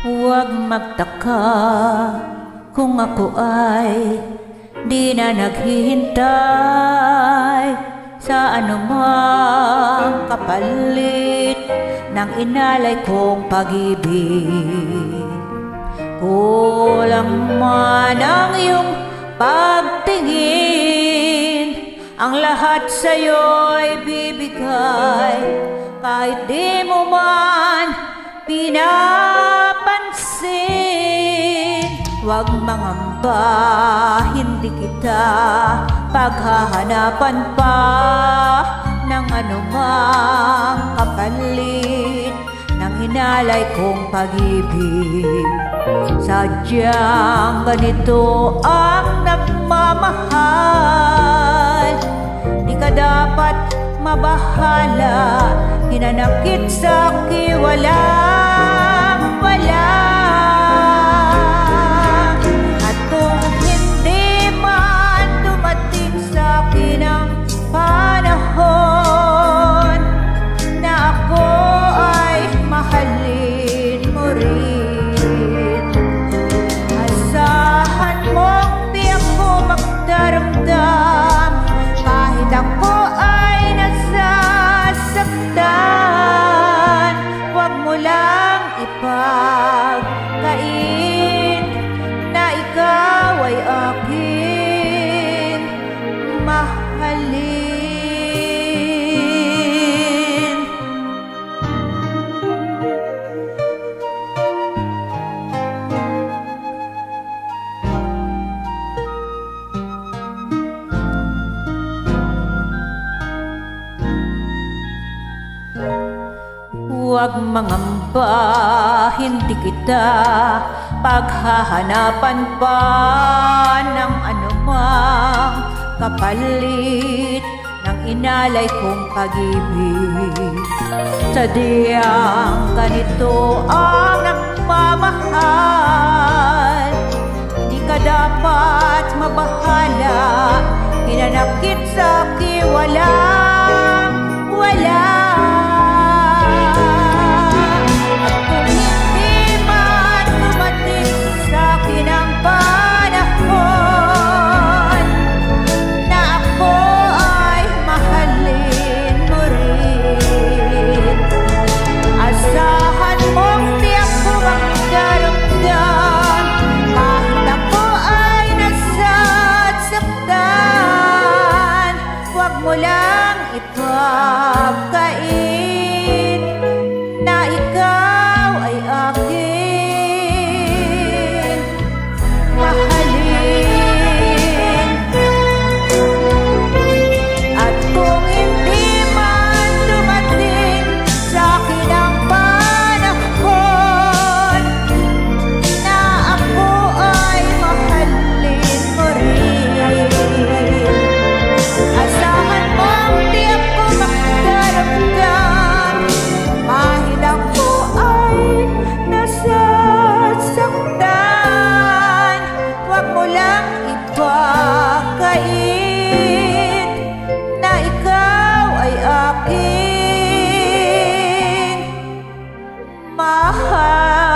Huwag magtaka kung ako ay di na naghihintay sa anumang kapalit ng inalay kong pag-ibig. Kulang man ang iyong pagtingin, ang lahat sa'yo'y bibigay, kahit di mo man pinapansin. Huwag mangamba, hindi kita paghahanapan pa ng anumang kapalit ng inalay kong pag-ibig. Sadyang ganito ang nagmamahal, di ka dapat mabahala, hinanakit sa'ki walang wala. At kung hindi man dumating sa'kin ang panahon na ako ay mahalin mo rin, asahan mong di ako magdaramdam kahit ako ay nasasaktan. Huwag mo lang ipagkait na ikaw ay aking mahalin. Huwag mangamba, hindi kita paghahanapan pa ng anumang kapalit ng inalay kong pag-ibig. Sadyang ganito ang nagmamahal, di ka dapat mabahala, hinanakit sa'ki walang wala. Walang ipagkait na ikaw ay aking mahalin. At kung hindi man dumating sa'kin ang panahon na ako ay mahalin mo rin, asahan di ako magdaramdam kahit ako ay nasasaktan. Huwag mo lang ipagkait na ikaw ay aking mahal.